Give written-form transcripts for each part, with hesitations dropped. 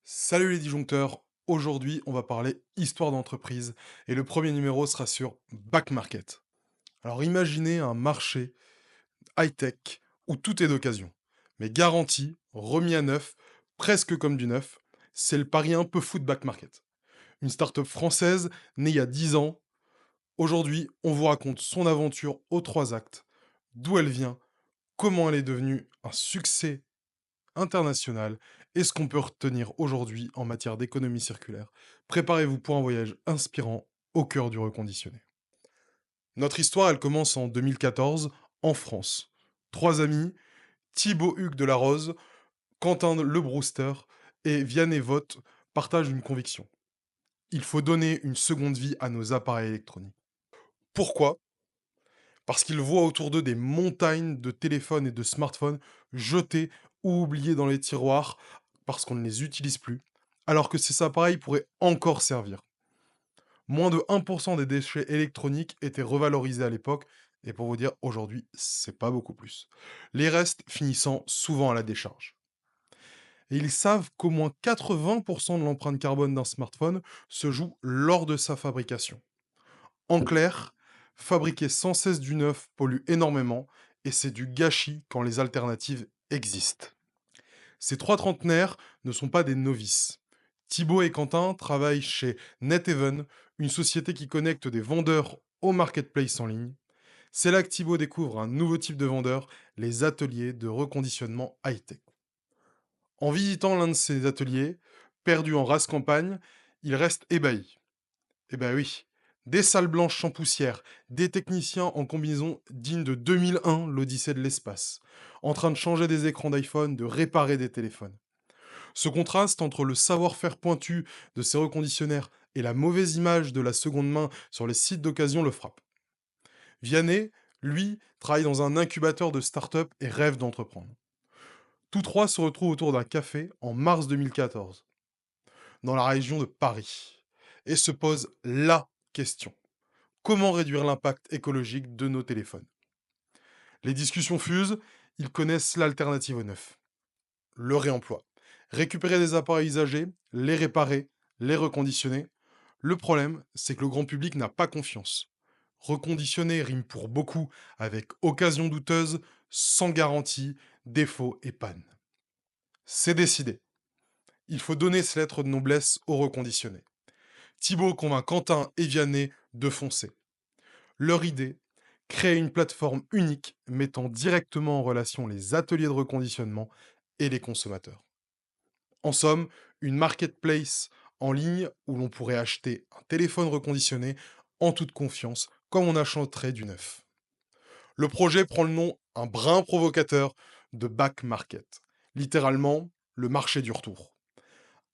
Salut les disjoncteurs, aujourd'hui on va parler histoire d'entreprise et le premier numéro sera sur Back Market. Alors imaginez un marché high-tech où tout est d'occasion, mais garanti, remis à neuf, presque comme du neuf, c'est le pari un peu fou de Back Market. Une start-up française née il y a 10 ans, aujourd'hui on vous raconte son aventure aux trois actes, d'où elle vient, comment elle est devenue un succès international et ce qu'on peut retenir aujourd'hui en matière d'économie circulaire. Préparez-vous pour un voyage inspirant au cœur du reconditionné. Notre histoire, elle commence en 2014 en France. Trois amis, Thibaut Hugues de la Rose, Quentin Le Brewster et Vianney Vogt partagent une conviction. Il faut donner une seconde vie à nos appareils électroniques. Pourquoi? Parce qu'ils voient autour d'eux des montagnes de téléphones et de smartphones jetés ou oubliés dans les tiroirs parce qu'on ne les utilise plus, alors que ces appareils pourraient encore servir. Moins de 1% des déchets électroniques étaient revalorisés à l'époque, et pour vous dire, aujourd'hui, c'est pas beaucoup plus. Les restes finissant souvent à la décharge. Et ils savent qu'au moins 80% de l'empreinte carbone d'un smartphone se joue lors de sa fabrication. En clair, fabriquer sans cesse du neuf pollue énormément et c'est du gâchis quand les alternatives existent. Ces trois trentenaires ne sont pas des novices. Thibaut et Quentin travaillent chez NetEven, une société qui connecte des vendeurs au marketplace en ligne. C'est là que Thibaut découvre un nouveau type de vendeur, les ateliers de reconditionnement high-tech. En visitant l'un de ces ateliers, perdu en race campagne, il reste ébahi. Eh ben oui, des salles blanches sans poussière, des techniciens en combinaison digne de 2001, l'Odyssée de l'espace, en train de changer des écrans d'iPhone, de réparer des téléphones. Ce contraste entre le savoir-faire pointu de ces reconditionnaires et la mauvaise image de la seconde main sur les sites d'occasion le frappe. Vianney, lui, travaille dans un incubateur de start-up et rêve d'entreprendre. Tous trois se retrouvent autour d'un café en mars 2014, dans la région de Paris, et se posent LA question. Comment réduire l'impact écologique de nos téléphones? Les discussions fusent, ils connaissent l'alternative au neuf, le réemploi. Récupérer des appareils usagés, les réparer, les reconditionner. Le problème, c'est que le grand public n'a pas confiance. Reconditionner rime pour beaucoup avec occasion douteuse, sans garantie, défaut et panne. C'est décidé. Il faut donner ces lettres de noblesse aux reconditionnés. Thibaut convainc Quentin et Vianney de foncer. Leur idée, créer une plateforme unique mettant directement en relation les ateliers de reconditionnement et les consommateurs. En somme, une marketplace en ligne où l'on pourrait acheter un téléphone reconditionné en toute confiance, comme on achèterait du neuf. Le projet prend le nom, un brin provocateur, de back market. Littéralement, le marché du retour.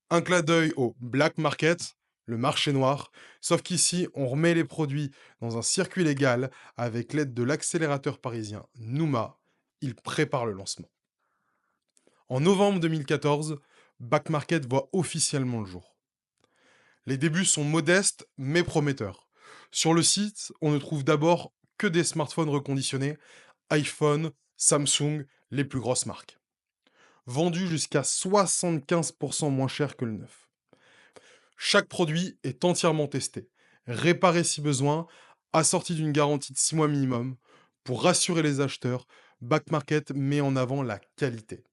Un clin d'œil au black market, le marché noir, sauf qu'ici, on remet les produits dans un circuit légal avec l'aide de l'accélérateur parisien Nouma. Il prépare le lancement. En novembre 2014, Back Market voit officiellement le jour. Les débuts sont modestes mais prometteurs. Sur le site, on ne trouve d'abord que des smartphones reconditionnés, iPhone, Samsung, les plus grosses marques. Vendus jusqu'à 75% moins cher que le neuf. Chaque produit est entièrement testé, réparé si besoin, assorti d'une garantie de 6 mois minimum. Pour rassurer les acheteurs, Back Market met en avant la qualité.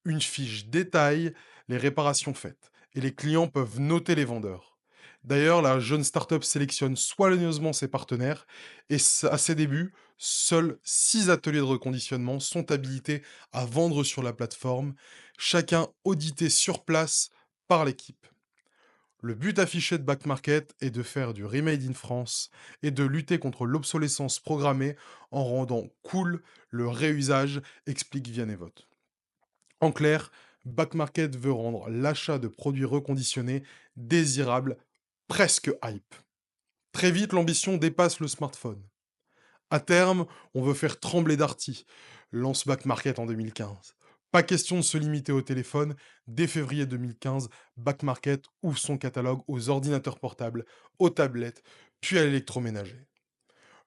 Une fiche détaille les réparations faites et les clients peuvent noter les vendeurs. D'ailleurs, la jeune startup sélectionne soigneusement ses partenaires et à ses débuts, seuls 6 ateliers de reconditionnement sont habilités à vendre sur la plateforme, chacun audité sur place par l'équipe. Le but affiché de Back Market est de faire du remade in France et de lutter contre l'obsolescence programmée en rendant cool le réusage, explique Vianney-Vot. En clair, Back Market veut rendre l'achat de produits reconditionnés désirable, presque hype. Très vite, l'ambition dépasse le smartphone. À terme, on veut faire trembler Darty, lance Back Market en 2015. Pas question de se limiter au téléphone. Dès février 2015, Back Market ouvre son catalogue aux ordinateurs portables, aux tablettes, puis à l'électroménager.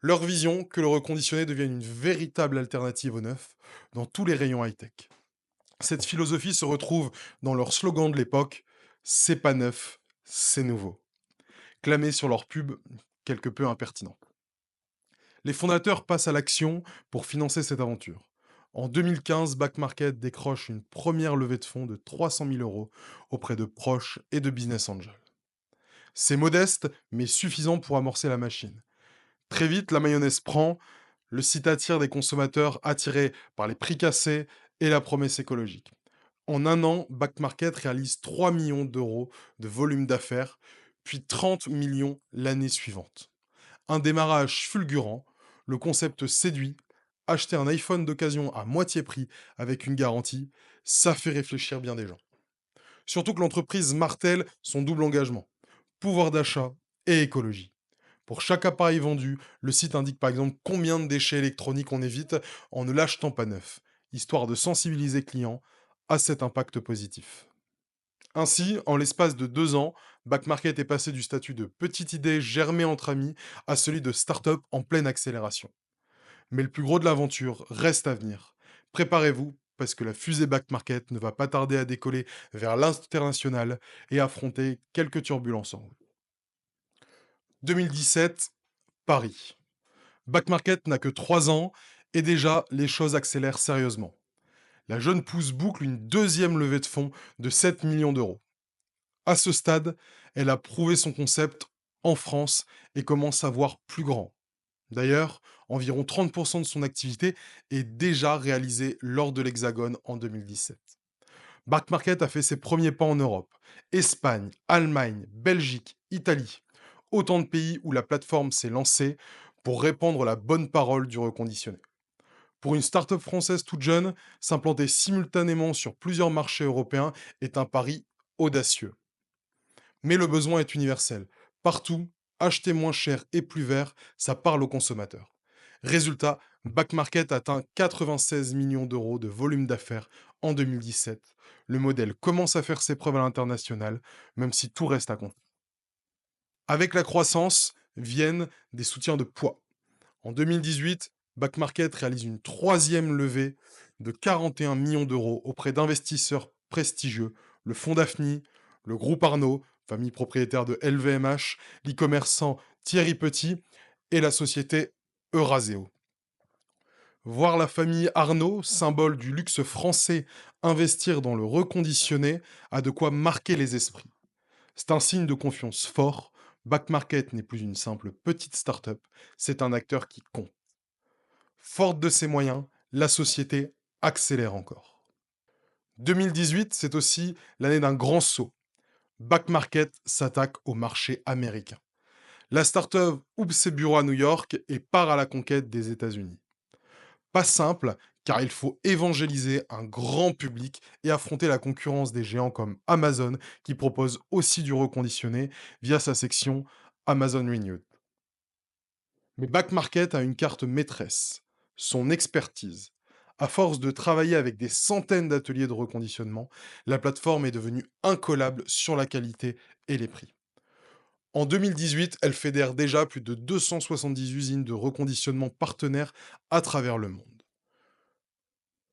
Leur vision, que le reconditionné devienne une véritable alternative au neuf dans tous les rayons high-tech. Cette philosophie se retrouve dans leur slogan de l'époque, C'est pas neuf, c'est nouveau. Clamé sur leur pub quelque peu impertinent. Les fondateurs passent à l'action pour financer cette aventure. En 2015, Back Market décroche une première levée de fonds de 300 000 euros auprès de proches et de business angels. C'est modeste, mais suffisant pour amorcer la machine. Très vite, la mayonnaise prend, le site attire des consommateurs attirés par les prix cassés et la promesse écologique. En un an, Back Market réalise 3 millions d'euros de volume d'affaires, puis 30 millions l'année suivante. Un démarrage fulgurant, le concept séduit, acheter un iPhone d'occasion à moitié prix avec une garantie, ça fait réfléchir bien des gens. Surtout que l'entreprise martèle son double engagement, pouvoir d'achat et écologie. Pour chaque appareil vendu, le site indique par exemple combien de déchets électroniques on évite en ne l'achetant pas neuf, histoire de sensibiliser clients à cet impact positif. Ainsi, en l'espace de 2 ans, Back Market est passé du statut de petite idée germée entre amis à celui de start-up en pleine accélération. Mais le plus gros de l'aventure reste à venir. Préparez-vous, parce que la fusée Back Market ne va pas tarder à décoller vers l'international et affronter quelques turbulences en route. 2017, Paris. Back Market n'a que 3 ans et déjà les choses accélèrent sérieusement. La jeune pousse boucle une deuxième levée de fonds de 7 millions d'euros. À ce stade, elle a prouvé son concept en France et commence à voir plus grand. D'ailleurs, environ 30% de son activité est déjà réalisée lors de l'Hexagone en 2017. Back Market a fait ses premiers pas en Europe. Espagne, Allemagne, Belgique, Italie. Autant de pays où la plateforme s'est lancée pour répandre la bonne parole du reconditionné. Pour une start-up française toute jeune, s'implanter simultanément sur plusieurs marchés européens est un pari audacieux. Mais le besoin est universel. Partout, acheter moins cher et plus vert, ça parle aux consommateurs. Résultat, Back Market atteint 96 millions d'euros de volume d'affaires en 2017. Le modèle commence à faire ses preuves à l'international, même si tout reste à compter. Avec la croissance viennent des soutiens de poids. En 2018, Back Market réalise une troisième levée de 41 millions d'euros auprès d'investisseurs prestigieux, le fonds Daphne, le groupe Arnaud, famille propriétaire de LVMH, l'e-commerçant Thierry Petit et la société Euraseo. Voir la famille Arnaud, symbole du luxe français, investir dans le reconditionné a de quoi marquer les esprits. C'est un signe de confiance fort. Back Market n'est plus une simple petite start-up, c'est un acteur qui compte. Forte de ses moyens, la société accélère encore. 2018, c'est aussi l'année d'un grand saut. Back Market s'attaque au marché américain. La start-up ouvre ses bureaux à New York et part à la conquête des États-Unis. Pas simple, car il faut évangéliser un grand public et affronter la concurrence des géants comme Amazon, qui propose aussi du reconditionné via sa section Amazon Renewed. Mais Back Market a une carte maîtresse, son expertise. À force de travailler avec des centaines d'ateliers de reconditionnement, la plateforme est devenue incollable sur la qualité et les prix. En 2018, elle fédère déjà plus de 270 usines de reconditionnement partenaires à travers le monde.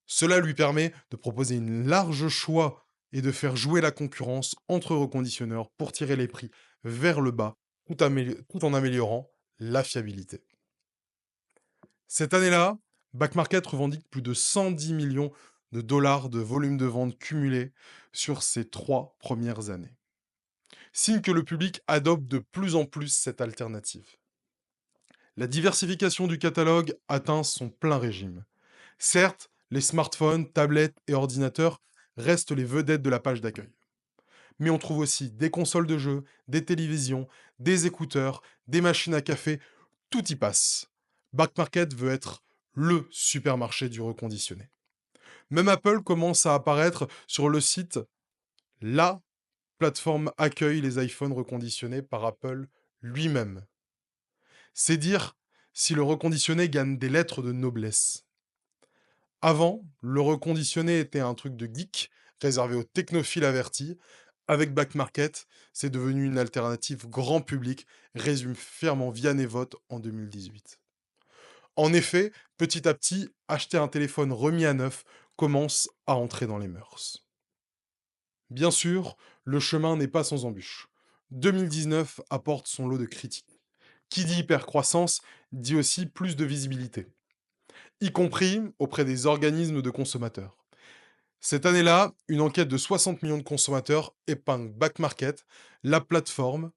Cela lui permet de proposer un large choix et de faire jouer la concurrence entre reconditionneurs pour tirer les prix vers le bas tout en améliorant la fiabilité. Cette année-là, Back Market revendique plus de 110 millions de dollars de volume de vente cumulé sur ces 3 premières années. Signe que le public adopte de plus en plus cette alternative. La diversification du catalogue atteint son plein régime. Certes, les smartphones, tablettes et ordinateurs restent les vedettes de la page d'accueil. Mais on trouve aussi des consoles de jeux, des télévisions, des écouteurs, des machines à café, tout y passe. Back Market veut être le supermarché du reconditionné. Même Apple commence à apparaître sur le site. La plateforme accueille les iPhones reconditionnés par Apple lui-même. C'est dire si le reconditionné gagne des lettres de noblesse. Avant, le reconditionné était un truc de geek, réservé aux technophiles avertis. Avec Back Market, c'est devenu une alternative grand public, résume fièrement Vianney Vote en 2018. En effet, petit à petit, acheter un téléphone remis à neuf commence à entrer dans les mœurs. Bien sûr, le chemin n'est pas sans embûches. 2019 apporte son lot de critiques. Qui dit hypercroissance dit aussi plus de visibilité, y compris auprès des organismes de consommateurs. Cette année-là, une enquête de 60 millions de consommateurs épingle Back Market, la plateforme,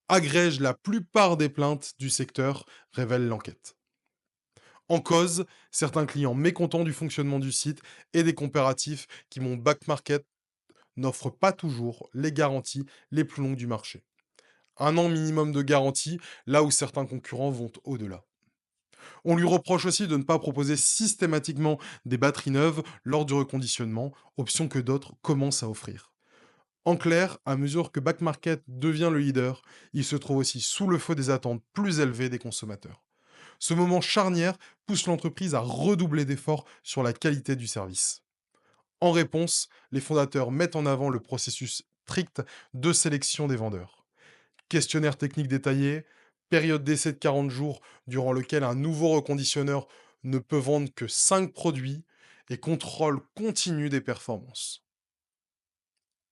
agrège la plupart des plaintes du secteur, révèle l'enquête. En cause, certains clients mécontents du fonctionnement du site et des comparatifs qui montrent Back Market n'offre pas toujours les garanties les plus longues du marché. Un an minimum de garantie, là où certains concurrents vont au-delà. On lui reproche aussi de ne pas proposer systématiquement des batteries neuves lors du reconditionnement, option que d'autres commencent à offrir. En clair, à mesure que Back Market devient le leader, il se trouve aussi sous le feu des attentes plus élevées des consommateurs. Ce moment charnière pousse l'entreprise à redoubler d'efforts sur la qualité du service. En réponse, les fondateurs mettent en avant le processus strict de sélection des vendeurs. Questionnaire technique détaillé, période d'essai de 40 jours durant lequel un nouveau reconditionneur ne peut vendre que 5 produits et contrôle continu des performances.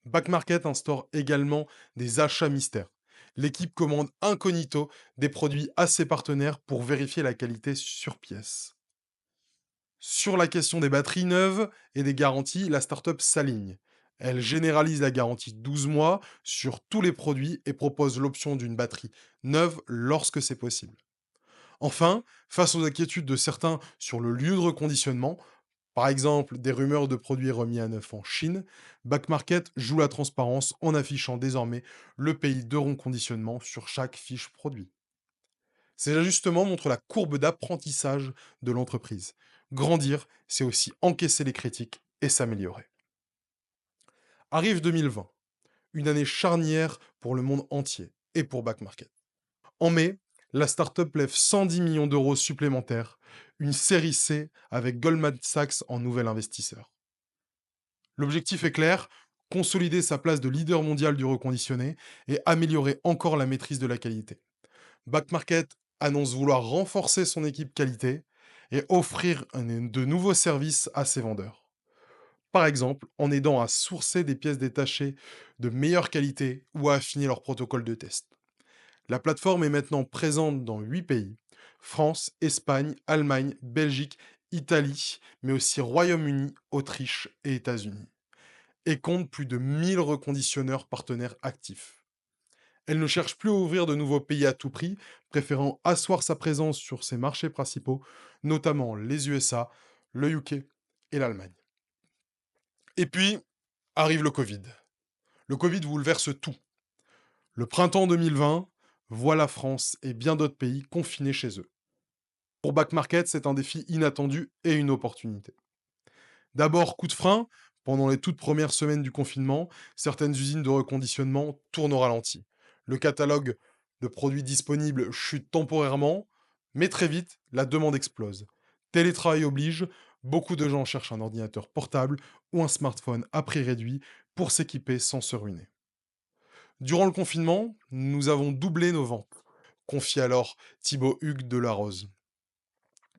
Back Market instaure également des achats mystères. L'équipe commande incognito des produits à ses partenaires pour vérifier la qualité sur pièce. Sur la question des batteries neuves et des garanties, la startup s'aligne. Elle généralise la garantie 12 mois sur tous les produits et propose l'option d'une batterie neuve lorsque c'est possible. Enfin, face aux inquiétudes de certains sur le lieu de reconditionnement, par exemple des rumeurs de produits remis à neuf en Chine, Back Market joue la transparence en affichant désormais le pays de reconditionnement sur chaque fiche produit. Ces ajustements montrent la courbe d'apprentissage de l'entreprise. Grandir, c'est aussi encaisser les critiques et s'améliorer. Arrive 2020, une année charnière pour le monde entier et pour Back Market. En mai, la startup lève 110 millions d'euros supplémentaires, une série C avec Goldman Sachs en nouvel investisseur. L'objectif est clair, consolider sa place de leader mondial du reconditionné et améliorer encore la maîtrise de la qualité. Back Market annonce vouloir renforcer son équipe qualité et offrir de nouveaux services à ses vendeurs. Par exemple, en aidant à sourcer des pièces détachées de meilleure qualité ou à affiner leur protocole de test. La plateforme est maintenant présente dans 8 pays: France, Espagne, Allemagne, Belgique, Italie, mais aussi Royaume-Uni, Autriche et États-Unis, et compte plus de 1000 reconditionneurs partenaires actifs. Elle ne cherche plus à ouvrir de nouveaux pays à tout prix, préférant asseoir sa présence sur ses marchés principaux, notamment les USA, le UK et l'Allemagne. Et puis, arrive le Covid. Le Covid bouleverse tout. Le printemps 2020 voit la France et bien d'autres pays confinés chez eux. Pour Back Market, c'est un défi inattendu et une opportunité. D'abord, coup de frein, pendant les toutes premières semaines du confinement, certaines usines de reconditionnement tournent au ralenti. Le catalogue de produits disponibles chute temporairement, mais très vite, la demande explose. Télétravail oblige, beaucoup de gens cherchent un ordinateur portable ou un smartphone à prix réduit pour s'équiper sans se ruiner. Durant le confinement, nous avons doublé nos ventes, confie alors Thibaut Hugues de La Rose.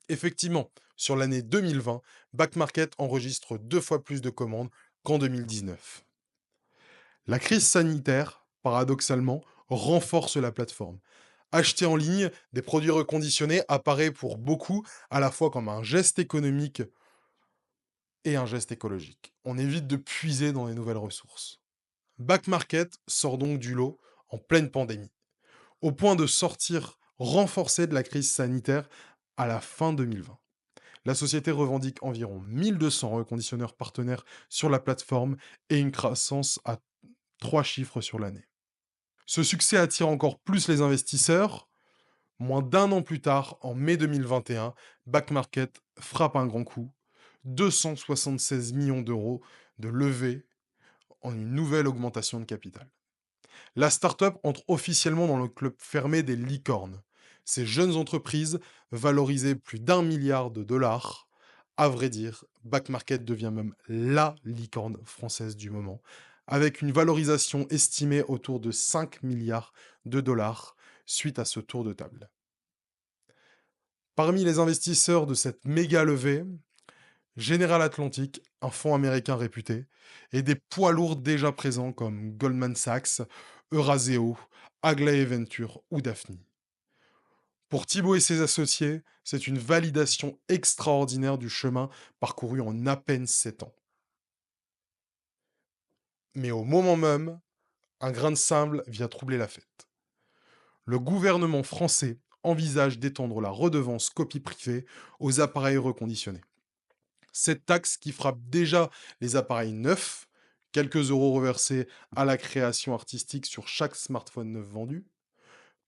Effectivement, sur l'année 2020, Back Market enregistre 2 fois plus de commandes qu'en 2019. La crise sanitaire, paradoxalement, renforce la plateforme. Acheter en ligne des produits reconditionnés apparaît pour beaucoup à la fois comme un geste économique et un geste écologique. On évite de puiser dans les nouvelles ressources. Back Market sort donc du lot en pleine pandémie, au point de sortir renforcé de la crise sanitaire à la fin 2020. La société revendique environ 1200 reconditionneurs partenaires sur la plateforme et une croissance à 3 chiffres sur l'année. Ce succès attire encore plus les investisseurs. Moins d'un an plus tard, en mai 2021, Back Market frappe un grand coup: 276 millions d'euros de levée en une nouvelle augmentation de capital. La startup entre officiellement dans le club fermé des licornes. Ces jeunes entreprises, valorisées plus d'1 milliard de dollars, à vrai dire, Back Market devient même la licorne française du moment, avec une valorisation estimée autour de 5 milliards de dollars suite à ce tour de table. Parmi les investisseurs de cette méga levée, General Atlantic, un fonds américain réputé, et des poids lourds déjà présents comme Goldman Sachs, Euraseo, Aglaé Venture ou Daphne. Pour Thibault et ses associés, c'est une validation extraordinaire du chemin parcouru en à peine 7 ans. Mais au moment même, un grain de sable vient troubler la fête. Le gouvernement français envisage d'étendre la redevance copie privée aux appareils reconditionnés. Cette taxe qui frappe déjà les appareils neufs, quelques euros reversés à la création artistique sur chaque smartphone neuf vendu,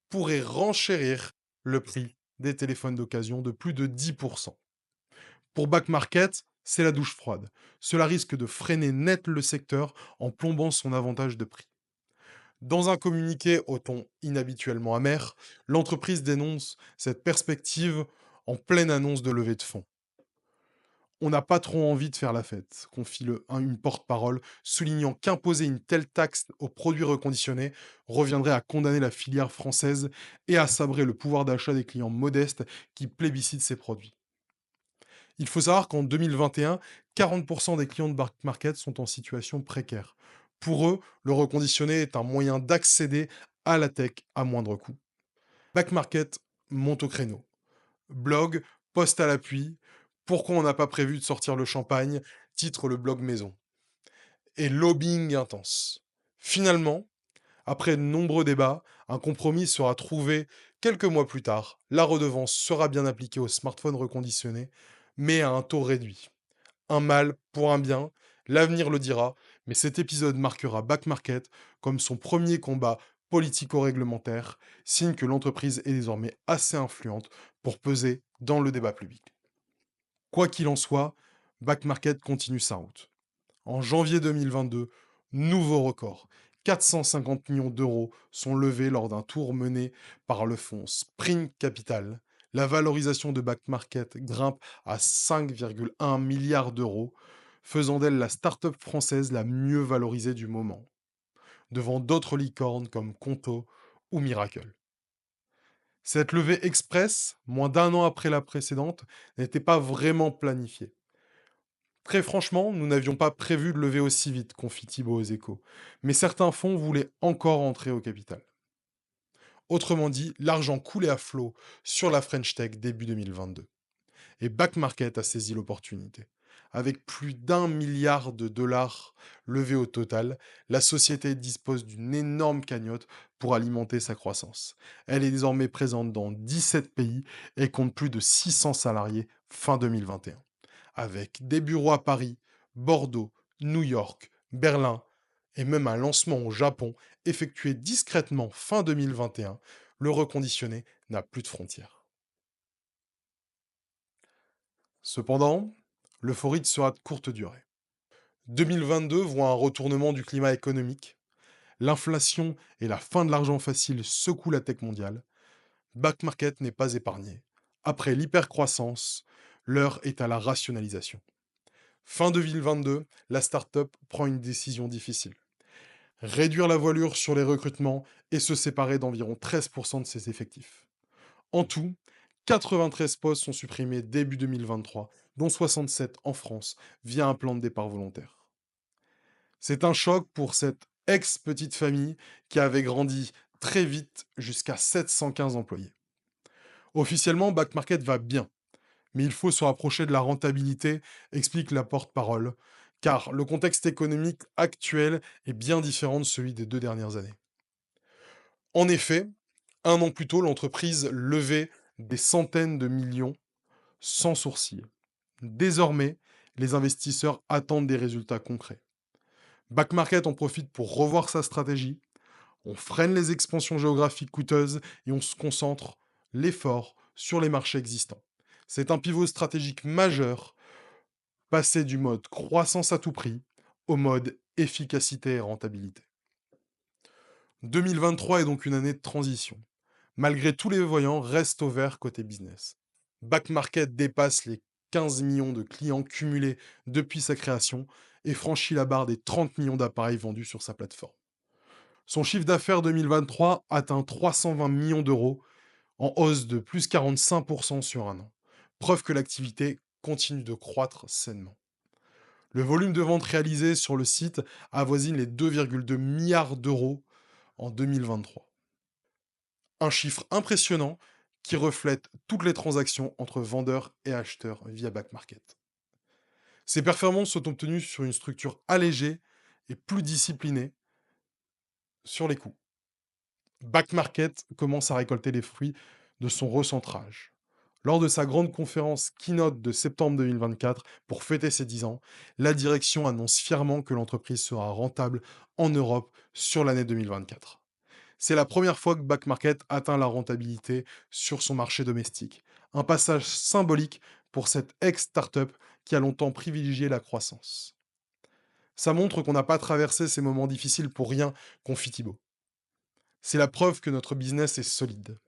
pourrait renchérir le prix des téléphones d'occasion de plus de 10%. Pour Back Market, c'est la douche froide. Cela risque de freiner net le secteur en plombant son avantage de prix. Dans un communiqué au ton inhabituellement amer, l'entreprise dénonce cette perspective en pleine annonce de levée de fonds. On n'a pas trop envie de faire la fête, confie une porte-parole, soulignant qu'imposer une telle taxe aux produits reconditionnés reviendrait à condamner la filière française et à sabrer le pouvoir d'achat des clients modestes qui plébiscitent ces produits. Il faut savoir qu'en 2021, 40% des clients de Back Market sont en situation précaire. Pour eux, le reconditionné est un moyen d'accéder à la tech à moindre coût. Back Market monte au créneau. Blog, post à l'appui. Pourquoi on n'a pas prévu de sortir le champagne? Titre le blog maison. Et lobbying intense. Finalement, après de nombreux débats, un compromis sera trouvé quelques mois plus tard. La redevance sera bien appliquée aux smartphones reconditionnés, mais à un taux réduit. Un mal pour un bien, l'avenir le dira, mais cet épisode marquera Back Market comme son premier combat politico-réglementaire, signe que l'entreprise est désormais assez influente pour peser dans le débat public. Quoi qu'il en soit, Back Market continue sa route. En janvier 2022, nouveau record. 450 millions d'euros sont levés lors d'un tour mené par le fonds Spring Capital. La valorisation de Back Market grimpe à 5,1 milliards d'euros, faisant d'elle la start-up française la mieux valorisée du moment, devant d'autres licornes comme Conto ou Miracle. Cette levée express, moins d'un an après la précédente, n'était pas vraiment planifiée. Très franchement, nous n'avions pas prévu de lever aussi vite, confie Thibault aux Échos. Mais certains fonds voulaient encore entrer au capital. Autrement dit, l'argent coulait à flot sur la French Tech début 2022. Et Back Market a saisi l'opportunité. Avec plus d'1 milliard de dollars levés au total, la société dispose d'une énorme cagnotte pour alimenter sa croissance. Elle est désormais présente dans 17 pays et compte plus de 600 salariés fin 2021, avec des bureaux à Paris, Bordeaux, New York, Berlin et même un lancement au Japon effectué discrètement fin 2021. Le reconditionné n'a plus de frontières. Cependant, l'euphorie sera de courte durée. 2022 voit un retournement du climat économique. L'inflation et la fin de l'argent facile secouent la tech mondiale. Back Market n'est pas épargné. Après l'hypercroissance, l'heure est à la rationalisation. Fin 2022, la startup prend une décision difficile. Réduire la voilure sur les recrutements et se séparer d'environ 13% de ses effectifs. En tout, 93 postes sont supprimés début 2023, dont 67 en France, via un plan de départ volontaire. C'est un choc pour cette ex-petite famille qui avait grandi très vite jusqu'à 715 employés. Officiellement, Back Market va bien, mais il faut se rapprocher de la rentabilité, explique la porte-parole, car le contexte économique actuel est bien différent de celui des 2 dernières années. En effet, un an plus tôt, l'entreprise levait des centaines de millions sans sourcil. Désormais, les investisseurs attendent des résultats concrets. Back Market en profite pour revoir sa stratégie. On freine les expansions géographiques coûteuses et on se concentre l'effort sur les marchés existants. C'est un pivot stratégique majeur, passer du mode croissance à tout prix au mode efficacité et rentabilité. 2023 est donc une année de transition. Malgré tous les voyants, reste au vert côté business. Back Market dépasse les 15 millions de clients cumulés depuis sa création et franchit la barre des 30 millions d'appareils vendus sur sa plateforme. Son chiffre d'affaires 2023 atteint 320 millions d'euros, en hausse de plus 45% sur un an. Preuve que l'activité continue de croître sainement. Le volume de ventes réalisé sur le site avoisine les 2,2 milliards d'euros en 2023. Un chiffre impressionnant qui reflète toutes les transactions entre vendeurs et acheteurs via Back Market. Ces performances sont obtenues sur une structure allégée et plus disciplinée sur les coûts. Back Market commence à récolter les fruits de son recentrage. Lors de sa grande conférence Keynote de septembre 2024 pour fêter ses 10 ans, la direction annonce fièrement que l'entreprise sera rentable en Europe sur l'année 2024. C'est la première fois que Back Market atteint la rentabilité sur son marché domestique. Un passage symbolique pour cette ex-startup qui a longtemps privilégié la croissance. Ça montre qu'on n'a pas traversé ces moments difficiles pour rien, confie Thibault. C'est la preuve que notre business est solide.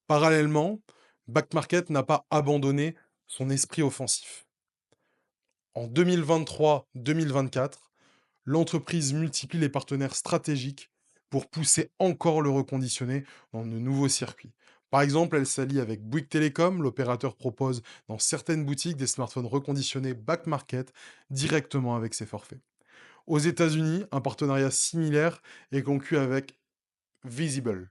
Parallèlement, Back Market n'a pas abandonné son esprit offensif. En 2023-2024, l'entreprise multiplie les partenaires stratégiques pour pousser encore le reconditionné dans de nouveaux circuits. Par exemple, elle s'allie avec Bouygues Telecom. L'opérateur propose dans certaines boutiques des smartphones reconditionnés back market directement avec ses forfaits. Aux États-Unis, un partenariat similaire est conclu avec Visible.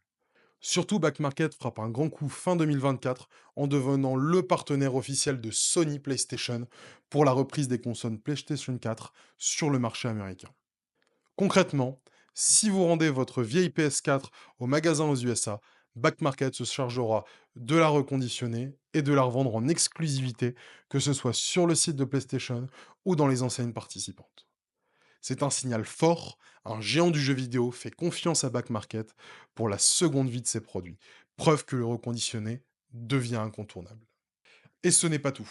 Surtout, Back Market frappe un grand coup fin 2024 en devenant le partenaire officiel de Sony PlayStation pour la reprise des consoles PlayStation 4 sur le marché américain. Concrètement, si vous rendez votre vieille PS4 au magasin aux USA, Back Market se chargera de la reconditionner et de la revendre en exclusivité, que ce soit sur le site de PlayStation ou dans les enseignes participantes. C'est un signal fort, un géant du jeu vidéo fait confiance à Back Market pour la seconde vie de ses produits, preuve que le reconditionné devient incontournable. Et ce n'est pas tout.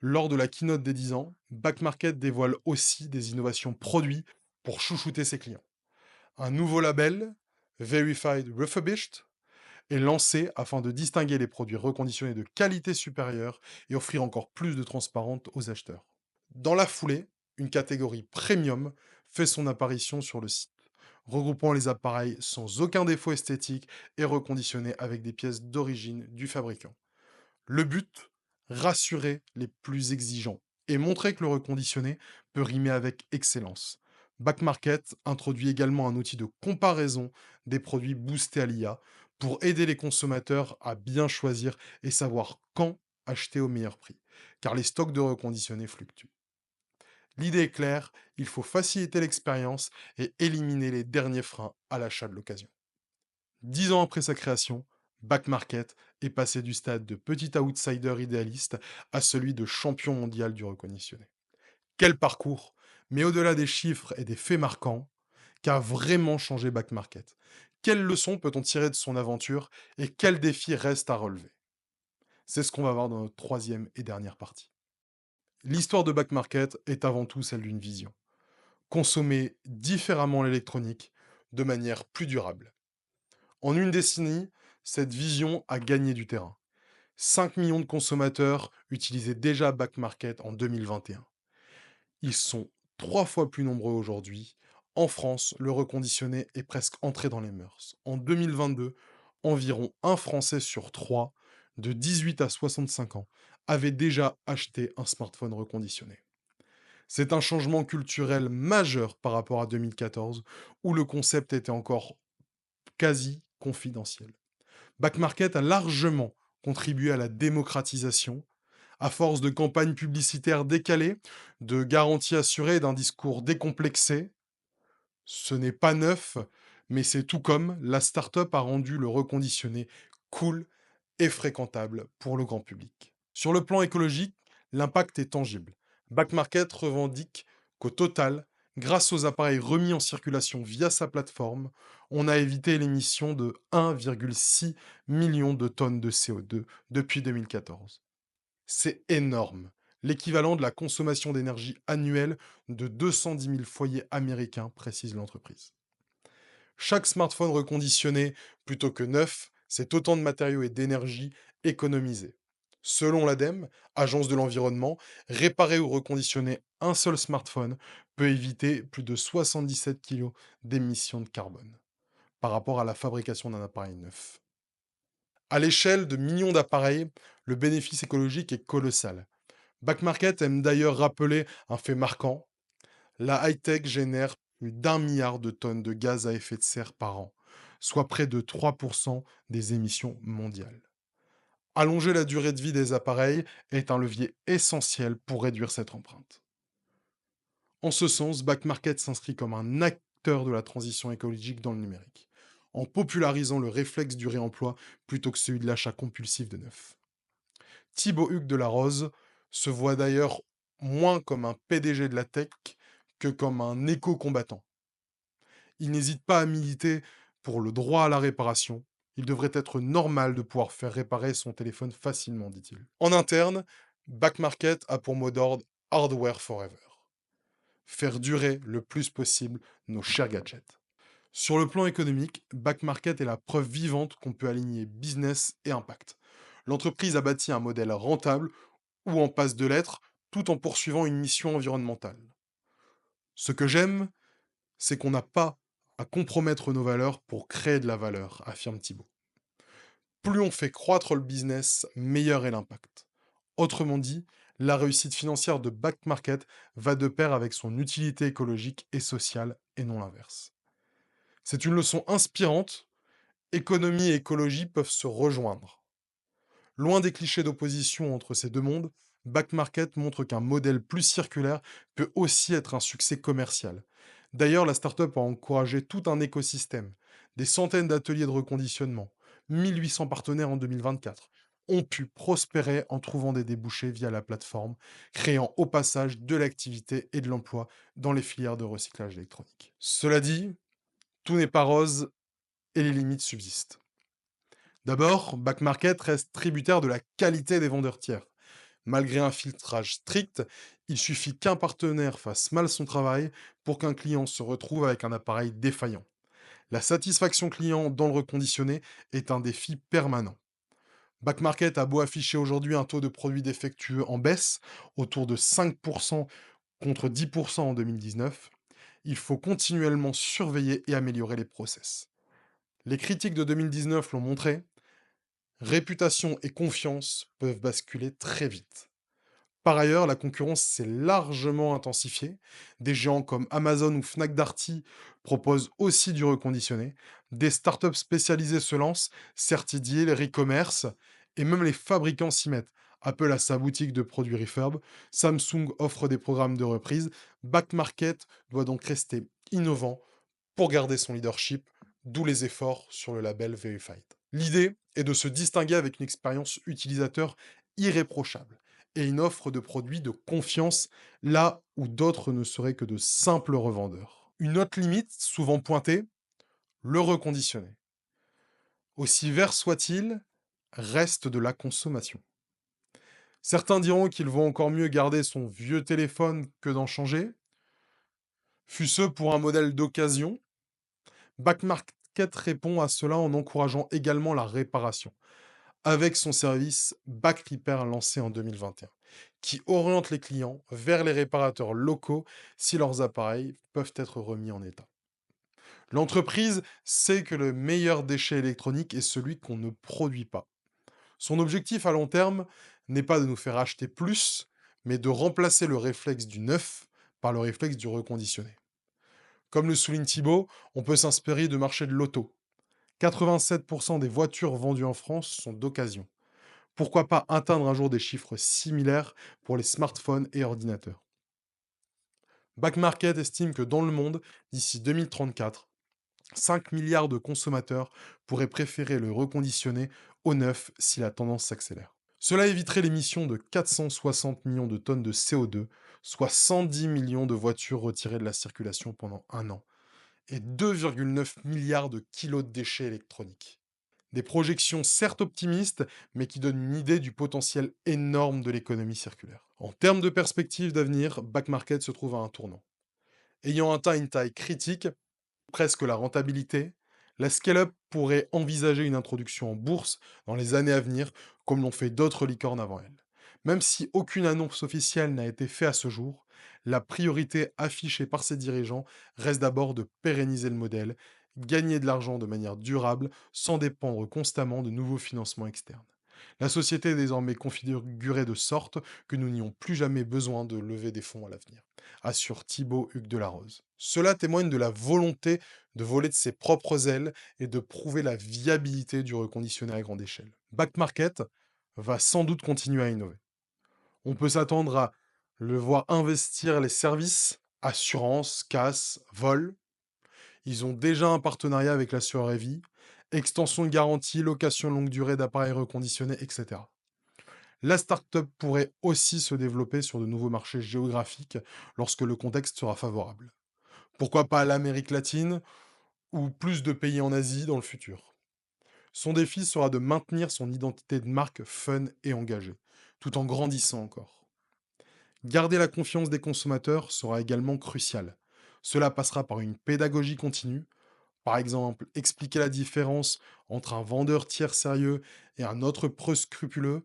Lors de la keynote des 10 ans, Back Market dévoile aussi des innovations produits pour chouchouter ses clients. Un nouveau label, Verified Refurbished, est lancé afin de distinguer les produits reconditionnés de qualité supérieure et offrir encore plus de transparence aux acheteurs. Dans la foulée, une catégorie premium fait son apparition sur le site, regroupant les appareils sans aucun défaut esthétique et reconditionnés avec des pièces d'origine du fabricant. Le but, rassurer les plus exigeants et montrer que le reconditionné peut rimer avec excellence. Back Market introduit également un outil de comparaison des produits boostés à l'IA pour aider les consommateurs à bien choisir et savoir quand acheter au meilleur prix, car les stocks de reconditionnés fluctuent. L'idée est claire, il faut faciliter l'expérience et éliminer les derniers freins à l'achat de l'occasion. 10 ans après sa création, Back Market est passé du stade de petit outsider idéaliste à celui de champion mondial du reconditionné. Quel parcours! Mais au-delà des chiffres et des faits marquants, qu'a vraiment changé Back Market? Quelles leçons peut-on tirer de son aventure et quels défis restent à relever? C'est ce qu'on va voir dans notre troisième et dernière partie. L'histoire de Back Market est avant tout celle d'une vision. Consommer différemment l'électronique de manière plus durable. En une décennie, cette vision a gagné du terrain. 5 millions de consommateurs utilisaient déjà Back Market en 2021. Ils sont 3 fois plus nombreux aujourd'hui. En France, le reconditionné est presque entré dans les mœurs. En 2022, environ un Français sur 3, de 18 à 65 ans, avait déjà acheté un smartphone reconditionné. C'est un changement culturel majeur par rapport à 2014, où le concept était encore quasi confidentiel. Back Market a largement contribué à la démocratisation, à force de campagnes publicitaires décalées, de garanties assurées et d'un discours décomplexé. Ce n'est pas neuf, mais c'est tout comme la start-up a rendu le reconditionné cool et fréquentable pour le grand public. Sur le plan écologique, l'impact est tangible. Back Market revendique qu'au total, grâce aux appareils remis en circulation via sa plateforme, on a évité l'émission de 1,6 million de tonnes de CO2 depuis 2014. C'est énorme, l'équivalent de la consommation d'énergie annuelle de 210 000 foyers américains, précise l'entreprise. Chaque smartphone reconditionné plutôt que neuf, c'est autant de matériaux et d'énergie économisés. Selon l'ADEME, agence de l'environnement, réparer ou reconditionner un seul smartphone peut éviter plus de 77 kg d'émissions de carbone par rapport à la fabrication d'un appareil neuf. À l'échelle de millions d'appareils, Le bénéfice écologique est colossal. Back Market aime d'ailleurs rappeler un fait marquant. La high-tech génère plus d'1 milliard de tonnes de gaz à effet de serre par an, soit près de 3% des émissions mondiales. Allonger la durée de vie des appareils est un levier essentiel pour réduire cette empreinte. En ce sens, Back Market s'inscrit comme un acteur de la transition écologique dans le numérique, en popularisant le réflexe du réemploi plutôt que celui de l'achat compulsif de neuf. Thibaut Hugues de la Rose se voit d'ailleurs moins comme un PDG de la tech que comme un éco-combattant. Il n'hésite pas à militer pour le droit à la réparation. Il devrait être normal de pouvoir faire réparer son téléphone facilement, dit-il. En interne, Back Market a pour mot d'ordre Hardware Forever. Faire durer le plus possible nos chers gadgets. Sur le plan économique, Back Market est la preuve vivante qu'on peut aligner business et impact. L'entreprise a bâti un modèle rentable ou en passe de l'être, tout en poursuivant une mission environnementale. Ce que j'aime, c'est qu'on n'a pas à compromettre nos valeurs pour créer de la valeur, affirme Thibault. Plus on fait croître le business, meilleur est l'impact. Autrement dit, la réussite financière de Back Market va de pair avec son utilité écologique et sociale, et non l'inverse. C'est une leçon inspirante. Économie et écologie peuvent se rejoindre. Loin des clichés d'opposition entre ces deux mondes, Back Market montre qu'un modèle plus circulaire peut aussi être un succès commercial. D'ailleurs, la startup a encouragé tout un écosystème, des centaines d'ateliers de reconditionnement, 1800 partenaires en 2024 ont pu prospérer en trouvant des débouchés via la plateforme, créant au passage de l'activité et de l'emploi dans les filières de recyclage électronique. Cela dit, tout n'est pas rose et les limites subsistent. D'abord, Back Market reste tributaire de la qualité des vendeurs tiers. Malgré un filtrage strict, il suffit qu'un partenaire fasse mal son travail pour qu'un client se retrouve avec un appareil défaillant. La satisfaction client dans le reconditionné est un défi permanent. Back Market a beau afficher aujourd'hui un taux de produits défectueux en baisse, autour de 5% contre 10% en 2019, il faut continuellement surveiller et améliorer les process. Les critiques de 2019 l'ont montré, réputation et confiance peuvent basculer très vite. Par ailleurs, la concurrence s'est largement intensifiée. Des géants comme Amazon ou Fnac Darty proposent aussi du reconditionné. Des startups spécialisées se lancent, Certidier, les e-commerce, et même les fabricants s'y mettent. Apple a sa boutique de produits refurb, Samsung offre des programmes de reprise. Back Market doit donc rester innovant pour garder son leadership, d'où les efforts sur le label Verified. L'idée est de se distinguer avec une expérience utilisateur irréprochable et une offre de produits de confiance là où d'autres ne seraient que de simples revendeurs. Une autre limite, souvent pointée, le reconditionné. Aussi vert soit-il, reste de la consommation. Certains diront qu'il vaut encore mieux garder son vieux téléphone que d'en changer, fût-ce pour un modèle d'occasion. Back Market répond à cela en encourageant également la réparation, avec son service Back Repair lancé en 2021, qui oriente les clients vers les réparateurs locaux si leurs appareils peuvent être remis en état. L'entreprise sait que le meilleur déchet électronique est celui qu'on ne produit pas. Son objectif à long terme n'est pas de nous faire acheter plus, mais de remplacer le réflexe du neuf par le réflexe du reconditionné. Comme le souligne Thibault, on peut s'inspirer du marché de l'auto. 87% des voitures vendues en France sont d'occasion. Pourquoi pas atteindre un jour des chiffres similaires pour les smartphones et ordinateurs? Back Market estime que dans le monde, d'ici 2034, 5 milliards de consommateurs pourraient préférer le reconditionné au neuf si la tendance s'accélère. Cela éviterait l'émission de 460 millions de tonnes de CO2, soit 110 millions de voitures retirées de la circulation pendant un an, et 2,9 milliards de kilos de déchets électroniques. Des projections certes optimistes, mais qui donnent une idée du potentiel énorme de l'économie circulaire. En termes de perspectives d'avenir, Back Market se trouve à un tournant. Ayant atteint une taille critique, presque la rentabilité, la scale-up pourrait envisager une introduction en bourse dans les années à venir, comme l'ont fait d'autres licornes avant elle. Même si aucune annonce officielle n'a été faite à ce jour, la priorité affichée par ses dirigeants reste d'abord de pérenniser le modèle, gagner de l'argent de manière durable sans dépendre constamment de nouveaux financements externes. La société est désormais configurée de sorte que nous n'ayons plus jamais besoin de lever des fonds à l'avenir, assure Thibaut Hugues Delarose. Cela témoigne de la volonté de voler de ses propres ailes et de prouver la viabilité du reconditionné à grande échelle. Back Market va sans doute continuer à innover. On peut s'attendre à le voir investir les services, assurance, casse, vol. Ils ont déjà un partenariat avec l'assureur Evi, extension de garantie, location longue durée d'appareils reconditionnés, etc. La startup pourrait aussi se développer sur de nouveaux marchés géographiques lorsque le contexte sera favorable. Pourquoi pas l'Amérique latine ou plus de pays en Asie dans le futur. Son défi sera de maintenir son identité de marque fun et engagée, tout en grandissant encore. Garder la confiance des consommateurs sera également crucial. Cela passera par une pédagogie continue. Par exemple, expliquer la différence entre un vendeur tiers sérieux et un autre peu scrupuleux,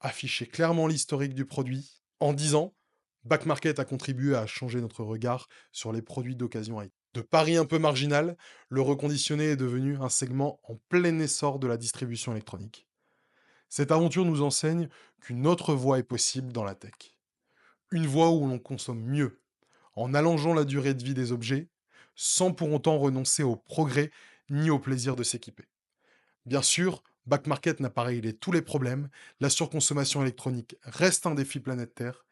afficher clairement l'historique du produit. En 10 ans, Back Market a contribué à changer notre regard sur les produits d'occasion. De pari un peu marginal, le reconditionné est devenu un segment en plein essor de la distribution électronique. Cette aventure nous enseigne qu'une autre voie est possible dans la tech. Une voie où l'on consomme mieux, en allongeant la durée de vie des objets, sans pour autant renoncer au progrès ni au plaisir de s'équiper. Bien sûr, Back Market n'a pas réglé tous les problèmes, la surconsommation électronique reste un défi planétaire,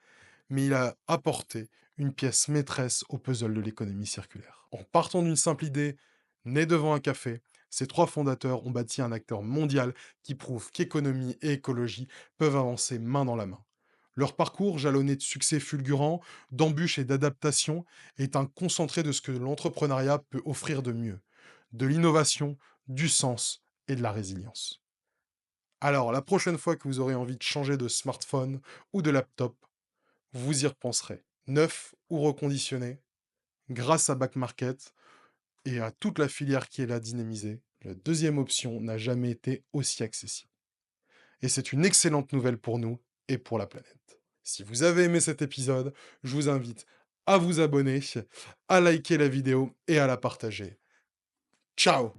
mais il a apporté une pièce maîtresse au puzzle de l'économie circulaire. En partant d'une simple idée, née devant un café, ces trois fondateurs ont bâti un acteur mondial qui prouve qu'économie et écologie peuvent avancer main dans la main. Leur parcours, jalonné de succès fulgurants, d'embûches et d'adaptations, est un concentré de ce que l'entrepreneuriat peut offrir de mieux. De l'innovation, du sens et de la résilience. Alors, la prochaine fois que vous aurez envie de changer de smartphone ou de laptop, vous y repenserez. Neuf ou reconditionné, grâce à Back Market et à toute la filière qui est là dynamisée, la deuxième option n'a jamais été aussi accessible. Et c'est une excellente nouvelle pour nous et pour la planète. Si vous avez aimé cet épisode, je vous invite à vous abonner, à liker la vidéo et à la partager. Ciao!